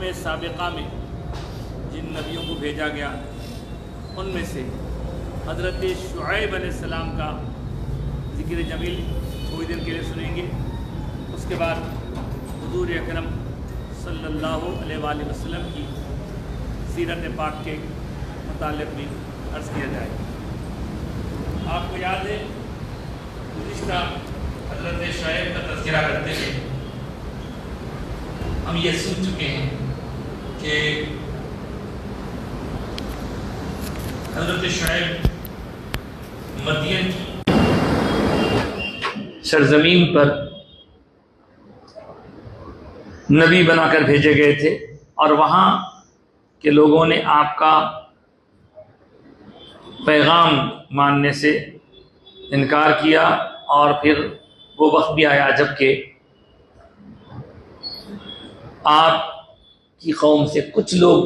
में साबिक़ा में जिन नबियों को भेजा गया उनमें से हज़रत शुएब अलैहिस्सलाम का ज़िक्र जमील थोड़ी देर के लिए सुनेंगे। उसके बाद हुज़ूर अकरम सल्लल्लाहु अलैहि वसल्लम की सीरत पाक के मुताल्लिक़ भी अर्ज़ किया जाए। आपको याद है गुज़िश्ता हज़रत शुएब का तज़किरा करते हुए हम ये सुन चुके हैं कि हज़रत शुएब मदियन की सरजमीन पर नबी बनाकर भेजे गए थे और वहाँ के लोगों ने आपका पैगाम मानने से इनकार किया। और फिर वो वक्त भी आया जबकि आपकी कौम से कुछ लोग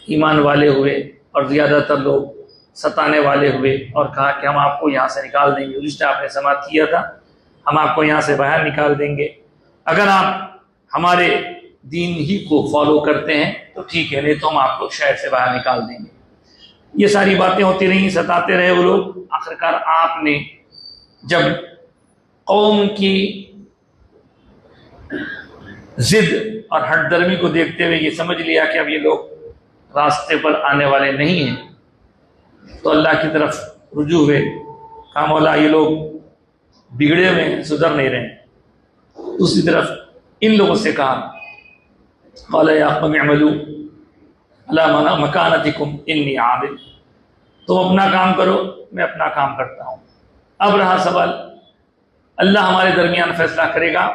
ईमान वाले हुए और ज़्यादातर लोग सताने वाले हुए और कहा कि हम आपको यहाँ से निकाल देंगे। गुज़िश्ता आपने समाप्त किया था, हम आपको यहाँ से बाहर निकाल देंगे, अगर आप हमारे दीन ही को फॉलो करते हैं तो ठीक है, नहीं तो हम आपको शहर से बाहर निकाल देंगे। ये सारी बातें होती रहीं, सताते रहे वो लोग। आखिरकार आपने जब कौम की जिद और हटदर्मी को देखते हुए ये समझ लिया कि अब ये लोग रास्ते पर आने वाले नहीं हैं, तो अल्लाह की तरफ रुजू हुए। कहा मौला ये लोग बिगड़े हुए हैं, सुधर नहीं रहे। दूसरी तरफ इन लोगों से कहा क़ाल या क़ौम अमलू अला मकानतिकुम इन्नी आबिद, तुम अपना काम करो, मैं अपना काम करता हूँ। अब रहा सवाल, अल्लाह हमारे दरमियान फैसला करेगा।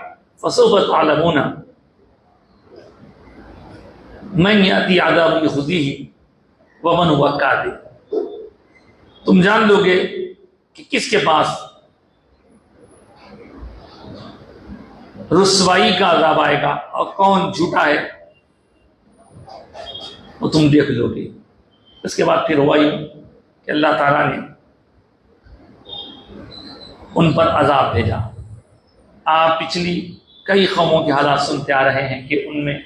फसौफ तअलमूना मन याती अज़ाबुन खुज़ीही व मन हुवा काज़िब, तुम जान लोगे कि किसके पास रुसवाई का अज़ाब आएगा और कौन झूठा है, वो तुम देख लोगे। इसके बाद फिर हुआ यूं कि अल्लाह ताला ने उन पर अज़ाब भेजा। आप पिछली कई कौमों के हालात सुनते आ रहे हैं कि उनमें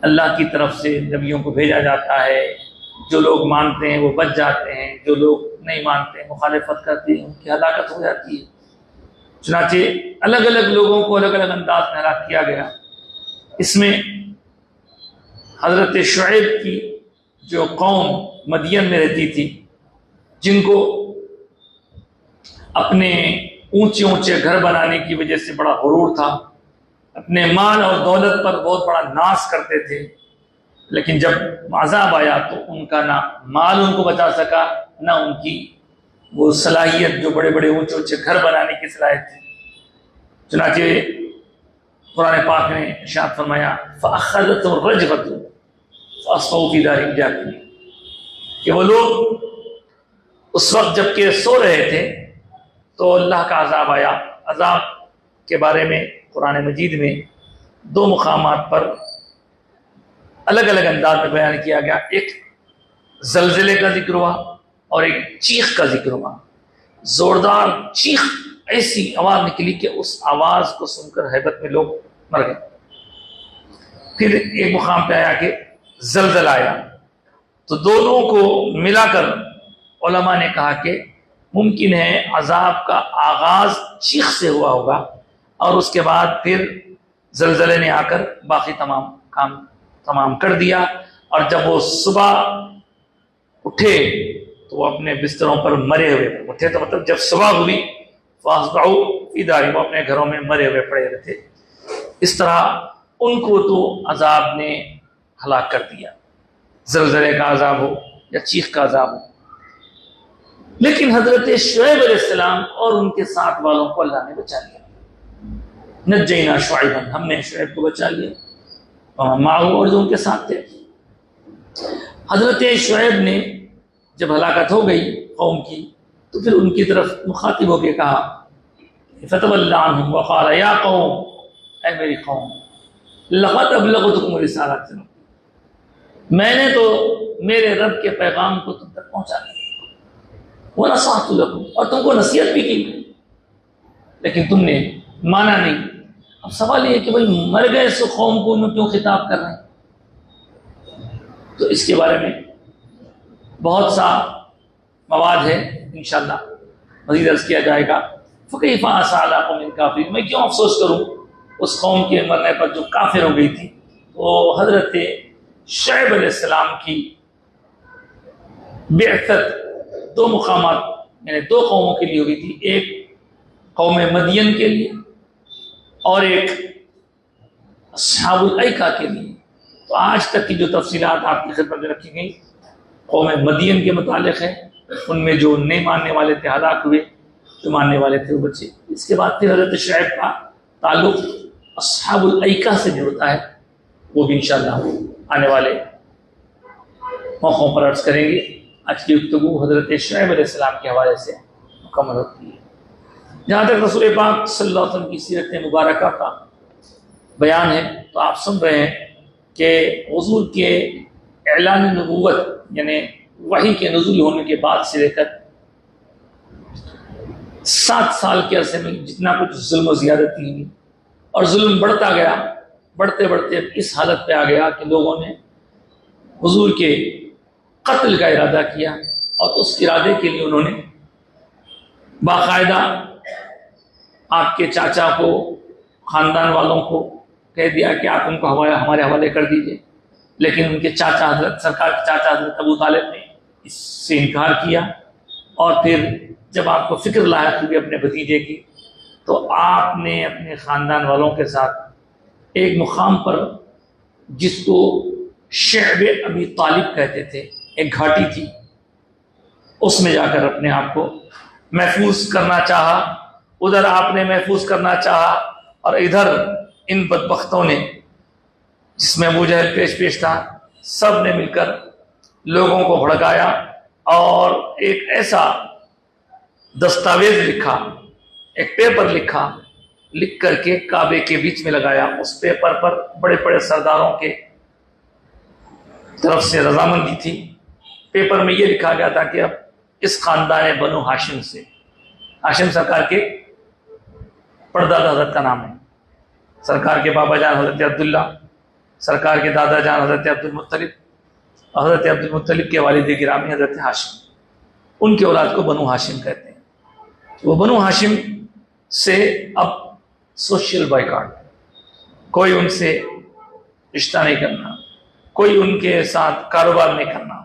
अल्लाह की तरफ से नबियों को भेजा जाता है, जो लोग मानते हैं वो बच जाते हैं, जो लोग नहीं मानते हैं मुखालिफत करते हैं उनकी हलाकत हो जाती है। चुनाचे अलग अलग लोगों को अलग अलग अंदाज में हलाक किया गया। इसमें हज़रत शुएब की जो कौम मदियन में रहती थी, जिनको अपने ऊंचे ऊंचे घर बनाने की वजह से बड़ा गुरूर था, अपने माल और दौलत पर बहुत बड़ा नाश करते थे, लेकिन जब अज़ाब आया तो उनका ना माल उनको बचा सका, ना उनकी वो सलाहियत जो बड़े बड़े ऊंचे ऊंचे घर बनाने की सलाहियत थी। चुनाचे कुरान पाक ने इरशाद फरमाया फ़अख़ज़तहुम रजफ़तु फ़अस्बहू फ़ी दारिहिम जाथिमीन, कि वो लोग उस वक्त जबकि सो रहे थे तो अल्लाह का अज़ाब आया। अज़ाब के बारे में कुरान मजीद में दो मुकामात पर अलग अलग अंदाज में बयान किया गया। एक ज़लज़ले का जिक्र हुआ और एक चीख का जिक्र हुआ। जोरदार चीख, ऐसी आवाज़ निकली कि उस आवाज़ को सुनकर हैबत में लोग मर गए। फिर एक मुकाम पे आया कि ज़लज़ला आया। तो दोनों को मिलाकर उलमा ने कहा कि मुमकिन है अज़ाब का आगाज़ चीख से हुआ होगा और उसके बाद फिर ज़लज़ले ने आकर बाकी तमाम काम तमाम कर दिया। और जब वो सुबह उठे तो वो अपने बिस्तरों पर मरे हुए उठे, तो मतलब जब सुबह हुई फ़अस्बहू फ़ी दारिहिम, वो अपने घरों में मरे हुए पड़े हुए थे। इस तरह उनको तो अज़ाब ने हलाक कर दिया, ज़लज़ले का अज़ाब हो या चीख का अज़ाब हो। लेकिन हज़रत शुएब अलैहिस्सलाम और उनके साथ वालों को अल्लाह ने बचा लिया। नज्जैना शुएबन, हमने शुएब को बचा लिया, माहू और जो उनके साथ थे। हज़रत शुएब ने जब हलाकत हो गई कौम की तो फिर उनकी तरफ मुखातिब होकर कहा फतवल्ला अन्हुम व क़ाल या कौम, ऐ मेरी कौम, लक़द अबलग़तुकुम रिसालात, मैंने तो मेरे रब के पैगाम को तुम तक पहुंचा दिया, व नसहतु लकुम, और तुमको नसीहत भी की, लेकिन तुमने माना नहीं। अब सवाल ये है कि भाई मर गए सो कौम को क्यों खिताब कर रहे हैं? तो इसके बारे में बहुत सा मवाद है, इंशाअल्लाह मज़ीद अर्ज़ किया जाएगा। फ़कैफ़ असा अला कौमिन काफ़िरीन, मैं क्यों अफसोस करूँ उस कौम के मरने पर जो काफिर हो गई थी। तो हज़रत शुएब अलैहिस्सलाम की बिअसत दो मुकामात यानी दो कौमों के लिए हुई थी, एक कौम मदियन के लिए और एक अस्हाबुल ऐका के लिए। तो आज तक की जो तफसीलात आपकी खिदमत में रखी गई कौम मदियन के मुतालिक है, उनमें जो नहीं मानने वाले थे हलाक हुए, जो मानने वाले थे वो बचे। इसके बाद फिर हज़रत शुएब का ताल्लुक़ अस्हाबुल ऐका से जुड़ता है, वो भी इंशाअल्लाह आने वाले मौक़ों पर अर्ज़ करेंगे। आज की गुफ्तगू हज़रत शुएब अलैहिस्सलाम के हवाले से मुकम्मल होती है। जहाँ तक रसूल पाक सल्लल्लाहु अलैहि वसल्लम की सीरत मुबारका का बयान है, तो आप सुन रहे हैं कि हुज़ूर के ऐलान नबूवत यानी वही के नुज़ूल होने के बाद से लेकर 7 साल के अरसे में जितना कुछ जुल्म और ज़ियादती हुई और जुल्म बढ़ता गया, बढ़ते बढ़ते इस हालत पे आ गया कि लोगों ने हुज़ूर के कत्ल का इरादा किया और उस इरादे के लिए उन्होंने बाकायदा आपके चाचा को, ख़ानदान वालों को कह दिया कि आप उनको हमारे हवाले कर दीजिए। लेकिन उनके चाचा हज़रत सरकार के चाचा हज़रत अबू तालिब ने इससे इनकार किया और फिर जब आपको फ़िक्र लायक हुई अपने भतीजे की, तो आपने अपने ख़ानदान वालों के साथ एक मुकाम पर जिसको शअब अबी तालिब कहते थे, एक घाटी थी, उसमें जाकर अपने आप को महफूज करना चाहा। उधर आपने महफूज करना चाहा और इधर इन बदबख्तों ने, जिसमें अबू जहल पेश था, सब ने मिलकर लोगों को भड़काया और एक ऐसा दस्तावेज लिखा, एक पेपर लिखा, लिख करके काबे के बीच में लगाया। उस पेपर पर बड़े बड़े सरदारों के तरफ से रजामंदी थी। पेपर में यह लिखा गया था कि अब इस खानदान बनु हाशिम से, हाशिम सरकार के परदादा हजरत का नाम है, सरकार के बाबा जान हजरत अब्दुल्ला, सरकार के दादा जान हजरत अब्दुल मुत्तलिब, हजरत अब्दुल मुत्तलिब के वालिद गिरामी हजरत हाशिम, उनके औलाद को बनु हाशिम कहते हैं। वो बनु हाशिम से अब सोशल बाइकॉट, कोई उनसे रिश्ता नहीं करना, कोई उनके साथ कारोबार नहीं करना,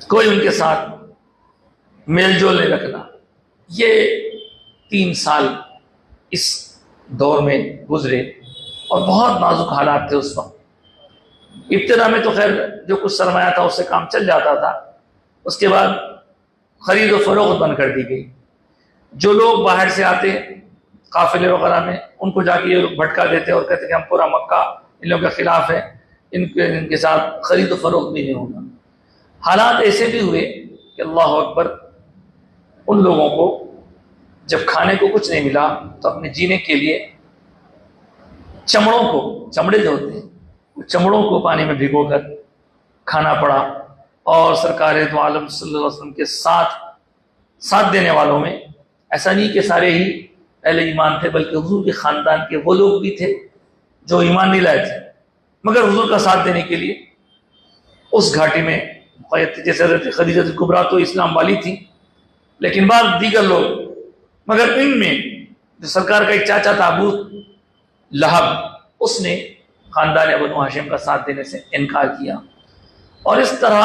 कोई उनके साथ मेलजोल नहीं रखना। ये 3 साल इस दौर में गुजरे और बहुत नाजुक हालात थे उस वक्त। इब्तिदा में तो खैर जो कुछ सरमाया था उससे काम चल जाता था, उसके बाद खरीद और फरोख्त बंद कर दी गई। जो लोग बाहर से आते काफिले वगैरह में, उनको जाके ये लोग भटका देते और कहते कि हम पूरा मक्का इन लोगों के खिलाफ है, इनके साथ खरीद और फरोख्त भी नहीं होगा। हालात ऐसे भी हुए कि अल्लाह अकबर, उन लोगों को जब खाने को कुछ नहीं मिला तो अपने जीने के लिए चमड़ों को, चमड़े जो होते हैं, चमड़ों को पानी में भिगोकर खाना पड़ा। और सरकार दो आलम सल्लल्लाहु अलैहि वसल्लम के साथ देने वालों में ऐसा नहीं कि सारे ही अहले ईमान थे, बल्कि हुजूर के ख़ानदान के वो लोग भी थे जो ईमान नहीं लाए थे, मगर हुजूर का साथ देने के लिए उस घाटी में, जैसे हज़रत खदीजा कुबरा तो इस्लाम वाली थी, लेकिन बाद दीगर लोग, मगर इनमें जो सरकार का एक चाचा था अबू लहब, उसने खानदान बनु हाशिम का साथ देने से इनकार किया। और इस तरह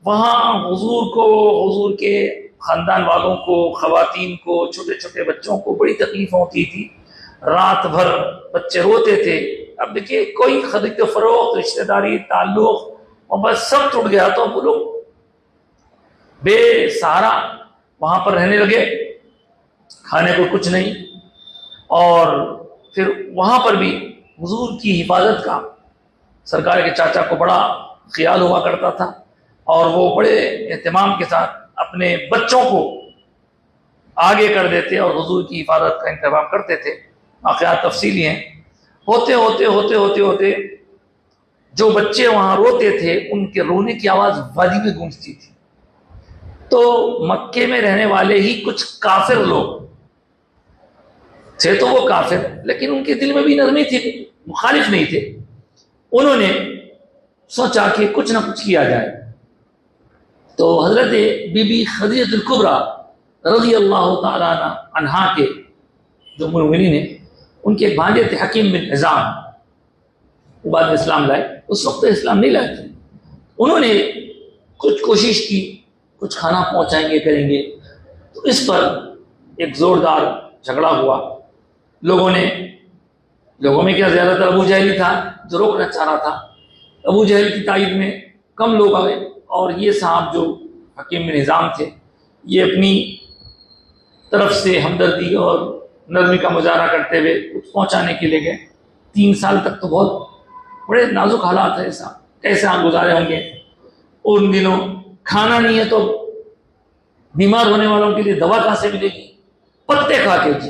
वहाँ हुजूर को, हुजूर के खानदान वालों को, खवातीन को, छोटे छोटे बच्चों को बड़ी तकलीफ होती थी। रात भर बच्चे रोते थे। अब देखिए, कोई खरीद फरोख्त, रिश्तेदारी, ताल्लुक और बस सब टूट गया, तो वो लोग बेसहारा वहां पर रहने लगे, खाने को कुछ नहीं। और फिर वहां पर भी हुजूर की हिफाजत का सरकार के चाचा को बड़ा ख्याल हुआ करता था और वो बड़े एहतमाम के साथ अपने बच्चों को आगे कर देते और हुजूर की हिफाजत का इंतजाम करते थे। वाक़यात तफसीली हैं। होते होते होते होते होते जो बच्चे वहां रोते थे, उनके रोने की आवाज़ वादी में गूंजती थी। तो मक्के में रहने वाले ही कुछ काफिर लोग थे तो वो काफिर, लेकिन उनके दिल में भी नरमी थी, मुखालिफ नहीं थे। उन्होंने सोचा कि कुछ ना कुछ किया जाए। तो हजरत बीबी खदीजतुल कुबरा रज़ी अल्लाह ताला अन्हा के जो मुमिनीन हैं, उनके एक भांजे थे हकीम बिन हिज़ाम, वो बाद में इस्लाम लाए। उस वक्त तो इस्लाम नहीं लाए थे। उन्होंने कुछ कोशिश की, कुछ खाना पहुंचाएंगे करेंगे, तो इस पर एक जोरदार झगड़ा हुआ। लोगों में क्या, ज्यादातर अबू जहल था जो रोकना चाह रहा था। अबू जहल की तायद में कम लोग आए, और ये साहब जो हकीम बिन हिज़ाम थे, ये अपनी तरफ से हमदर्दी और नरमी का मुजाहरा करते हुए कुछ पहुंचाने के लिए गए। 3 साल तक तो बहुत बड़े नाजुक हालात है, ऐसा कैसे आप गुजारे होंगे। उन दिनों खाना नहीं है तो बीमार होने वालों के लिए दवा कहां से मिलेगी? पत्ते खा के जी,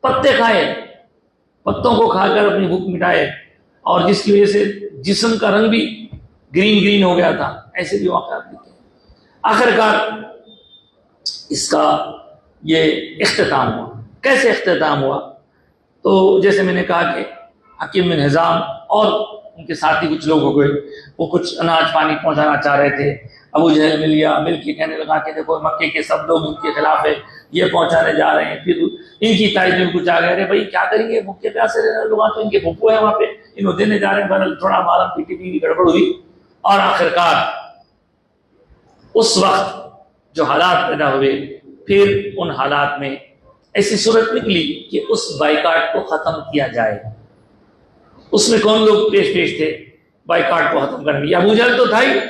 पत्ते खाए, पत्तों को खाकर अपनी भूख मिटाए, और जिसकी वजह से जिस्म का रंग भी ग्रीन हो गया था। ऐसे भी वाक़यात देखे। आखिरकार इसका ये इख्तिताम हुआ। कैसे इख्तिताम हुआ? तो जैसे मैंने कहा कि हकीम बिन हिज़ाम और उनके साथी कुछ लोग हो गए, वो कुछ अनाज पानी पहुंचाना चाह रहे थे। अबू जहल मिल गया, मिल के कहने लगा कि देखो मक्के के सब लोग इनके खिलाफ है, ये पहुंचाने जा रहे हैं। फिर इनकी ताइद में कुछ आ गए, अरे भाई क्या करेंगे, भूखे प्यासे रहने लोग, तो इनके फुप्पू है वहां पे, इन्हों देने जा रहे हैं। बहरहाल थोड़ा मारा पीटी गड़बड़ हुई, और आखिरकार उस वक्त जो हालात पैदा हुए, फिर उन हालात में ऐसी सूरत निकली कि उस बाइकाट को खत्म किया जाए। उसमें कौन लोग पेश थे बाइकाट को खत्म करने? अबू जहल तो था ही,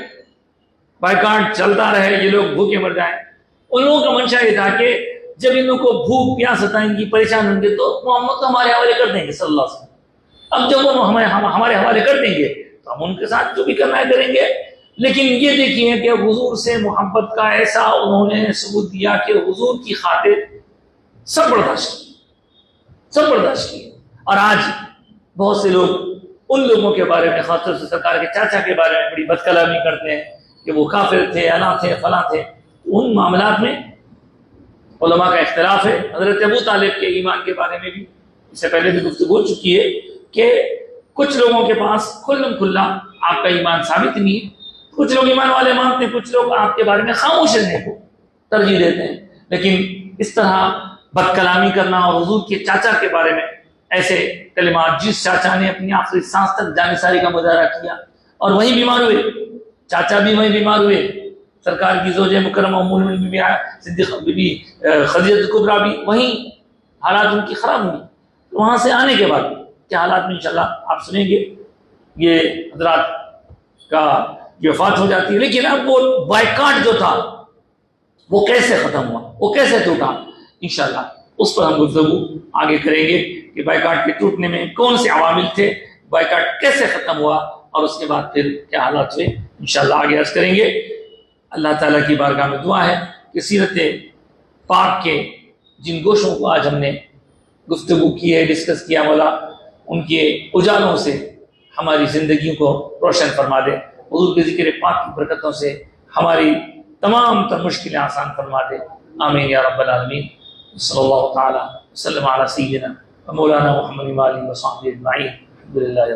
बाइकाट चलता रहे, ये लोग भूखे मर जाए। उन लोगों का मंशा ये था कि जब इन लोगों को भूख प्यास सताएंगी, परेशान होंगे, तो मोहम्मद तो हमारे हवाले कर देंगे सल्लल्लाहु अलैहि वसल्लम। अब जब वो हमारे हवाले कर देंगे तो हम उनके साथ जो भी करना है करेंगे। लेकिन ये देखिए कि हुजूर से मोहब्बत का ऐसा उन्होंने सबूत दिया कि हुजूर की खातिर सब बर्दाश्त किए। और आज बहुत से लोग उन लोगों के बारे में, खासतौर से सरकार के चाचा के बारे में बड़ी बदकलामी करते हैं कि वो काफिर थे, अना थे, फला थे। उन मामलात में उलमा का इख्तिलाफ है। हजरत अबू तालिब के ईमान के बारे में भी इससे पहले भी गुफ्तगू हो चुकी है कि कुछ लोगों के पास खुल्ला आपका ईमान साबित नहीं है। कुछ लोग ईमान वाले मानते हैं, कुछ लोग आपके बारे में खामोश रहने को तरजीह देते हैं। लेकिन इस तरह बदकलामी करना और हुजूर के चाचा के बारे में ऐसे कलिमात, जिस चाचा ने अपनी आखिरी सांस तक जानिसारी का मुजाहरा किया और वहीं बीमार हुए, चाचा भी वहीं बीमार हुए, सरकार की ज़ौजे मुकर्रमा उम्मुल मोमिनीन बीबी सिद्दीक़ा बीबी खदीजतुल कुबरा भी वहीं हालात उनकी खराब हुई। तो वहां से आने के बाद क्या हालात में इंशाल्लाह आप सुनेंगे, ये हजरात का वफात हो जाती है। लेकिन अब वो बाइकाट जो था वो कैसे खत्म हुआ, वो कैसे टूटा, इंशाल्लाह उस पर हम गुफ्तगू आगे करेंगे कि बाइकाट के टूटने में कौन से अवामिल थे, बाइकाट कैसे खत्म हुआ, और उसके बाद फिर क्या हालात हुए, इंशाल्लाह आगे अर्ज करेंगे। अल्लाह ताला की बारगाह में दुआ है कि सीरत पाक के जिन गोशों को आज हमने गुफ्तगू की है, डिस्कस किया, मौला उनके उजालों से हमारी ज़िंदगियों को रोशन फरमा दे। हुजूर के ज़िक्र पाक की बरकतों से हमारी तमाम तर मुश्किलें आसान फरमा दे। आमीन या रब्बल आलमीन। सल्लल्लाहु तआला वसल्लम अला सय्यिदिना व मौलाना मुहम्मद व आलिहि व सहबिहि अजमईन। अल्हम्दुलिल्लाह।